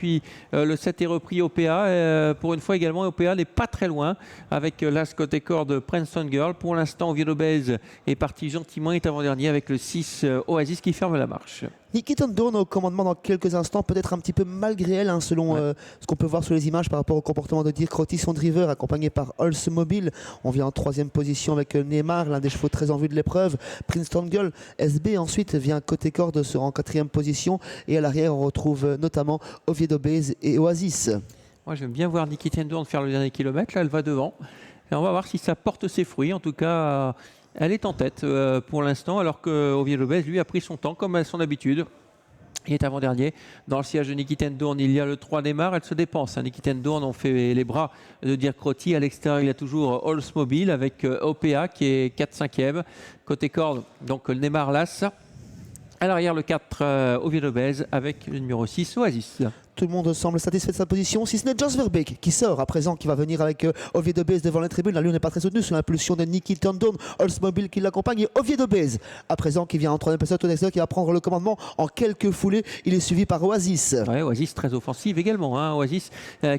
Puis le 7 est repris OPA. Pour une fois également, OPA n'est pas très loin avec l'As côté corde Princeton Girl. Pour l'instant, Oviedo Base est parti gentiment, est avant-dernier avec le 6 Oasis qui ferme la marche. Nikitan Dawn au commandement dans quelques instants, peut-être un petit peu malgré elle, hein, selon ce qu'on peut voir sur les images par rapport au comportement de Dirk Rotty, son driver, accompagné par Oldsmobile. On vient en 3e position avec Neymar, l'un des chevaux très en vue de l'épreuve. Princeton Girl, SB ensuite vient côté corde, sera en 4e position. Et à l'arrière, on retrouve notamment Oviedo Base et Oasis. Moi, j'aime bien voir Nikitan Dawn faire le dernier kilomètre. Là, elle va devant. Et on va voir si ça porte ses fruits. En tout cas, elle est en tête pour l'instant, alors que Oviedo Base, lui, a pris son temps, comme à son habitude. Il est avant-dernier. Dans le sillage de Nikitan Dawn, il y a le 3 Neymar. Elle se dépense. Nikitan Dawn, on fait les bras de Dirk Rotty. À l'extérieur, il y a toujours Oldsmobile avec OPA qui est 4-5e. Côté corde, donc le Neymar Las. À l'arrière, le 4 Oviedo Base avec le numéro 6 Oasis. Tout le monde semble satisfait de sa position, si ce n'est Jos Verbeek qui sort à présent, qui va venir avec Oviedo Base devant la tribune. Là, lui, on n'est pas très soutenu sous l'impulsion de Nikitan Dawn, Oldsmobile qui l'accompagne et Oviedo Base à présent qui vient en 3e position, qui va prendre le commandement en quelques foulées. Il est suivi par Oasis. Ouais, Oasis très offensive également. Hein. Oasis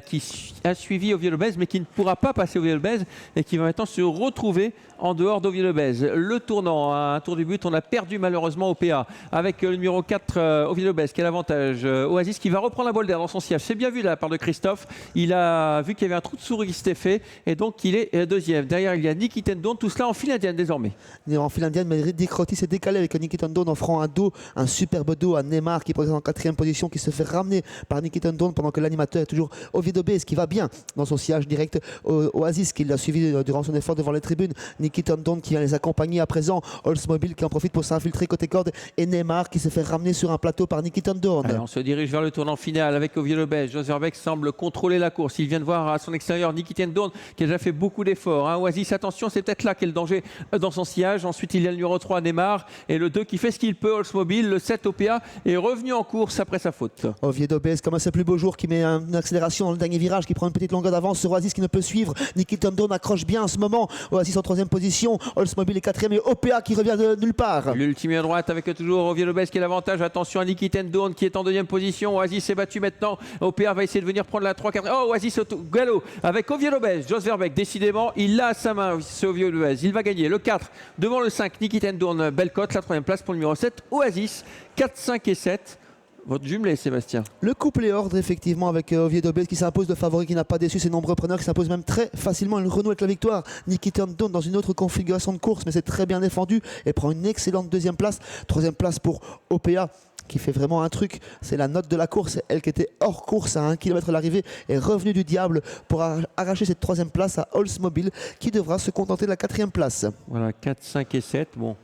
qui a suivi Oviedo Base mais qui ne pourra pas passer Oviedo Base et qui va maintenant se retrouver en dehors d'Oviedo Base. Le tournant, à un tour du but, on a perdu malheureusement OPA avec le numéro 4 Oviedo Base qui a l'avantage. Oasis qui va reprendre la balle d'air dans son siège. C'est bien vu de la part de Christophe. Il a vu qu'il y avait un trou de souris qui s'était fait et donc il est deuxième. Derrière, il y a Nikitan Dawn. Tout cela en file indienne désormais. En file indienne, mais Dirk Rotty s'est décalé avec Nikitan Dawn, offrant un dos, un superbe dos à Neymar qui progresse en 4e position, qui se fait ramener par Nikitan Dawn pendant que l'animateur est toujours Oviedo Base qui va bien dans son sillage direct. Oasis qui l'a suivi durant son effort devant les tribunes. Nikitan Dawn qui vient les accompagner à présent. Oldsmobile qui en profite pour s'infiltrer côté corde et Neymar qui se fait ramener sur un plateau par Nikitan Dawn. On se dirige vers le tournant final avec Oviedo Base. Jos Verbeek semble contrôler la course. Il vient de voir à son extérieur Nikitan Dawn qui a déjà fait beaucoup d'efforts. Hein. Oasis, attention, c'est peut-être là qu'est le danger dans son sillage. Ensuite, il y a le numéro 3 Neymar et le 2 qui fait ce qu'il peut, Oldsmobile. Le 7 OPA est revenu en course après sa faute. Oviedo Base, comme à ses plus beaux jours, qui met une accélération dans le dernier virage, qui prend une petite longueur d'avance sur Oasis qui ne peut suivre. Nikitan Dawn accroche bien en ce moment. Oasis en 3e position. Oldsmobile est 4e et OPA qui revient de nulle part. L'ultime à droite avec toujours Oviedo Base qui est l'avantage. Attention à Nikitan Dawn qui est en 2e position. Oasis s'est battu maintenant. OPA va essayer de venir prendre la 3-4. Oh, Oasis au galop avec Oviedo Base. Jos Verbeek, décidément, il l'a à sa main, ce Oviedo Base. Il va gagner le 4 devant le 5 Nikitan Dawn. Belle cote, la 3e place pour le numéro 7 Oasis. 4, 5 et 7. Votre jumelé, Sébastien. Le couple est ordre, effectivement, avec Oviedo Base qui s'impose de favori, qui n'a pas déçu ses nombreux preneurs, qui s'impose même très facilement. Il renoue avec la victoire. Nikitan Dawn dans une autre configuration de course, mais c'est très bien défendu et prend une excellente 2e place. 3e place pour OPA qui fait vraiment un truc, c'est la note de la course. Elle qui était hors course à 1 km de l'arrivée est revenue du diable pour arracher cette 3e place à Oldsmobile qui devra se contenter de la 4e place. Voilà, 4, 5 et 7. Bon.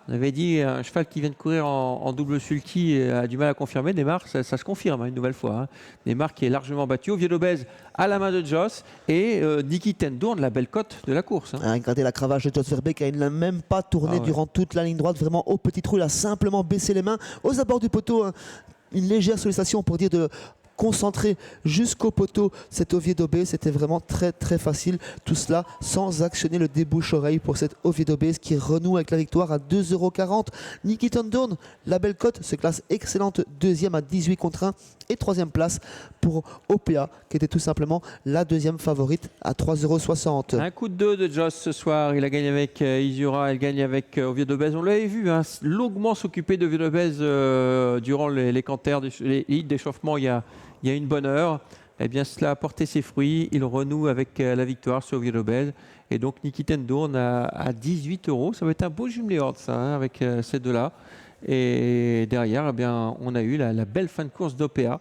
On avait dit un cheval qui vient de courir en double sulky a du mal à confirmer. Neymar, ça se confirme une nouvelle fois. Hein. Neymar qui est largement battu. Oviedo Base à la main de Jos et Nikitan Dawn, la belle cote de la course. Hein. Regardez la cravache de Jos Verbeek, il n'a même pas tourné durant toute la ligne droite, vraiment au petit trou. Il a simplement baissé les mains aux abords du poteau. Hein. Une légère sollicitation pour dire de concentré jusqu'au poteau cet Oviedo Base. C'était vraiment très très facile, tout cela sans actionner le débouche-oreille pour cette Oviedo Base qui renoue avec la victoire à 2,40 €. Nikitan Dawn, la belle cote, se classe excellente 2e à 18 contre 1 et 3e place pour OPA qui était tout simplement la 2e favorite à 3,60 €. Un coup de 2 de Jos ce soir. Il a gagné avec Isura, elle gagne avec Oviedo Base. On l'avait vu hein, longuement s'occuper d'Oviedo Base durant les canters, les hits d'échauffement il y a une bonne heure. Eh bien, cela a porté ses fruits. Il renoue avec la victoire sur Oviedo Base. Et donc, Nikitan Dawn à 18 €. Ça va être un beau jumelé ordre, ça, hein, avec ces deux-là. Et derrière, eh bien, on a eu la belle fin de course d'OPA.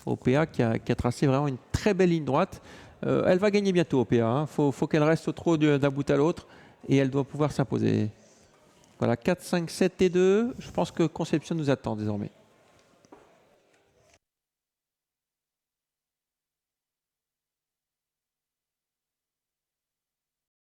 OPA qui a tracé vraiment une très belle ligne droite. Elle va gagner bientôt, OPA. Hein. Faut qu'elle reste au trot d'un bout à l'autre. Et elle doit pouvoir s'imposer. Voilà, 4, 5, 7 et 2. Je pense que Conception nous attend désormais.